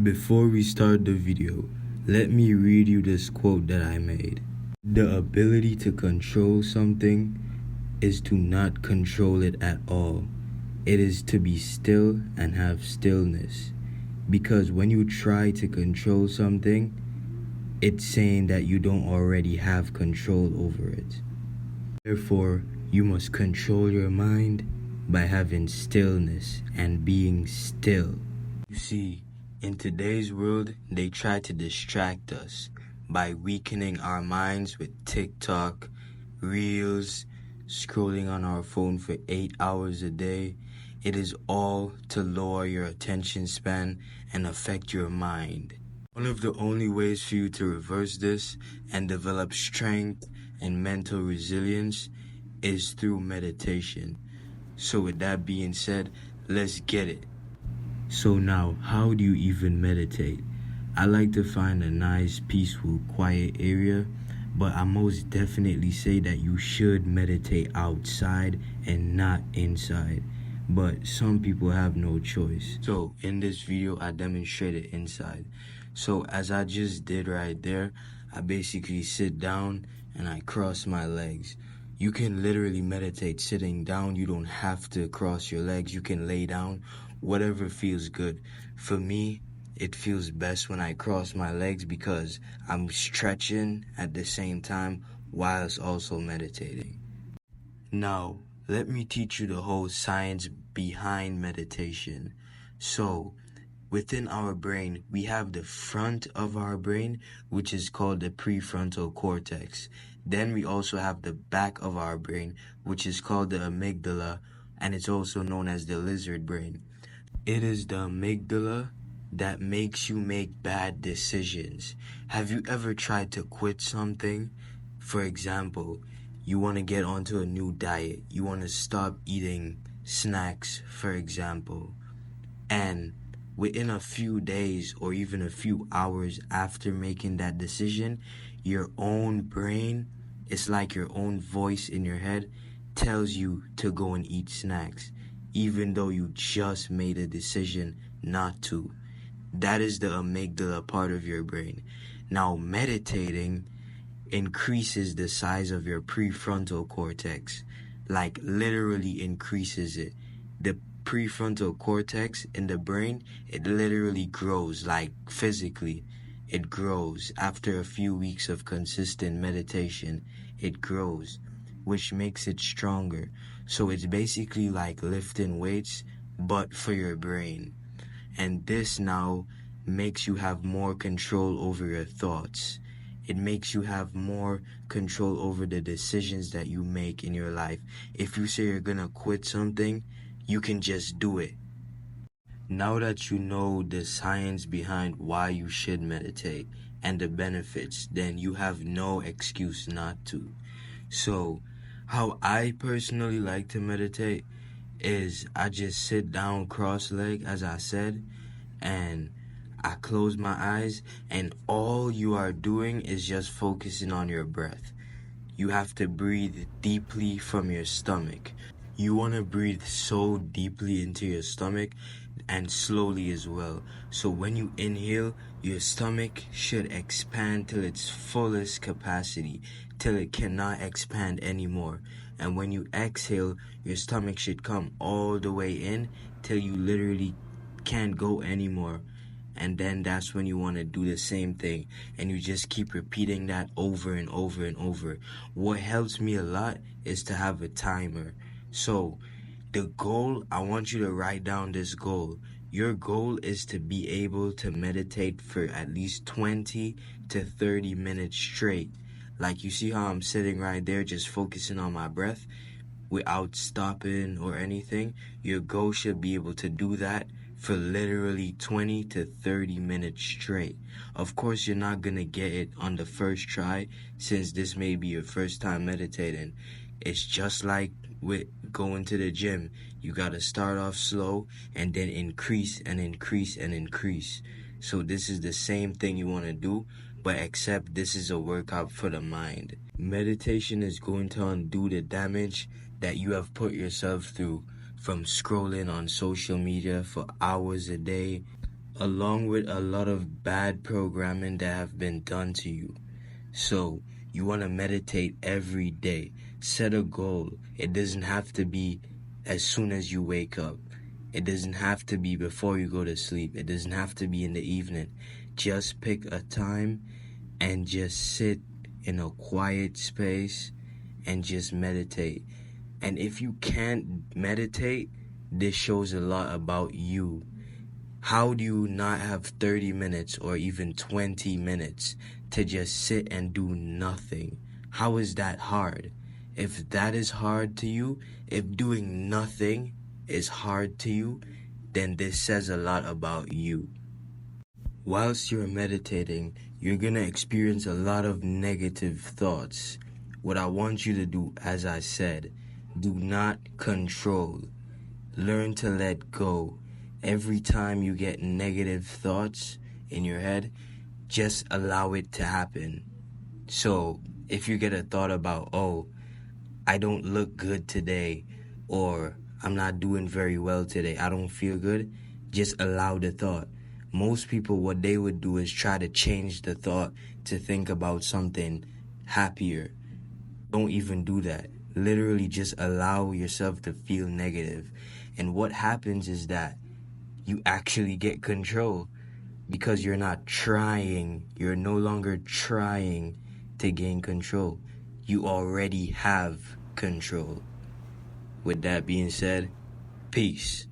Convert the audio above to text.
Before we start the video, let me read you this quote that I made. The ability to control something is to not control it at all. It is to be still and have stillness. Because when you try to control something, it's saying that you don't already have control over it. Therefore, you must control your mind by having stillness and being still. You see, in today's world, they try to distract us by weakening our minds with TikTok, Reels, scrolling on our phone for 8 hours a day. It is all to lower your attention span and affect your mind. One of the only ways for you to reverse this and develop strength and mental resilience is through meditation. So with that being said, let's get it. So now, how do you even meditate? I like to find a nice, peaceful, quiet area, but I most definitely say that you should meditate outside and not inside. But some people have no choice. So in this video, I demonstrated inside. So as I just did right there, I basically sit down and I cross my legs. You can literally meditate sitting down. You don't have to cross your legs. You can lay down, whatever feels good. For me, it feels best when I cross my legs because I'm stretching at the same time whilst also meditating. Now, let me teach you the whole science behind meditation. So, within our brain, we have the front of our brain, which is called the prefrontal cortex. Then we also have the back of our brain, which is called the amygdala, and it's also known as the lizard brain. It is the amygdala that makes you make bad decisions. Have you ever tried to quit something? For example, you want to get onto a new diet. You want to stop eating snacks, for example. And within a few days or even a few hours after making that decision, your own brain, it's like your own voice in your head, tells you to go and eat snacks, even though you just made a decision not to. That is the amygdala part of your brain. Now, meditating increases the size of your prefrontal cortex, like literally increases it. The prefrontal cortex in the brain, it literally grows, like physically. It grows after a few weeks of consistent meditation. It grows, which makes it stronger. So it's basically like lifting weights, but for your brain. And this now makes you have more control over your thoughts. It makes you have more control over the decisions that you make in your life. If you say you're gonna quit something, you can just do it. Now that you know the science behind why you should meditate and the benefits, then you have no excuse not to. So, how I personally like to meditate is I just sit down cross-legged, as I said, and I close my eyes, and all you are doing is just focusing on your breath. You have to breathe deeply from your stomach. You want to breathe so deeply into your stomach and slowly as well. So when you inhale, your stomach should expand till its fullest capacity, till it cannot expand anymore. And when you exhale, your stomach should come all the way in till you literally can't go anymore. And then that's when you want to do the same thing, and you just keep repeating that over and over and over. What helps me a lot is to have a timer. So the goal, I want you to write down this goal. Your goal is to be able to meditate for at least 20 to 30 minutes straight. Like, you see how I'm sitting right there just focusing on my breath without stopping or anything? Your goal should be able to do that for literally 20 to 30 minutes straight. Of course, you're not gonna get it on the first try, since this may be your first time meditating. It's just like with going to the gym. You gotta start off slow and then increase and increase and increase. So this is the same thing you want to do, but except this is a workout for the mind. Meditation is going to undo the damage that you have put yourself through from scrolling on social media for hours a day, along with a lot of bad programming that have been done to you. So you want to meditate every day. Set a goal. It doesn't have to be as soon as you wake up. It doesn't have to be before you go to sleep. It doesn't have to be in the evening. Just pick a time and just sit in a quiet space and just meditate. And if you can't meditate, this shows a lot about you. How do you not have 30 minutes or even 20 minutes to just sit and do nothing? How is that hard? If that is hard to you, if doing nothing is hard to you, then this says a lot about you. Whilst you're meditating, you're going to experience a lot of negative thoughts. What I want you to do, as I said, do not control. Learn to let go. Every time you get negative thoughts in your head, just allow it to happen. So if you get a thought about, oh, I don't look good today, or I'm not doing very well today, I don't feel good, just allow the thought. Most people, what they would do is try to change the thought to think about something happier. Don't even do that. Literally just allow yourself to feel negative. And what happens is that you actually get control because you're not trying. You're no longer trying to gain control. You already have control. With that being said, peace.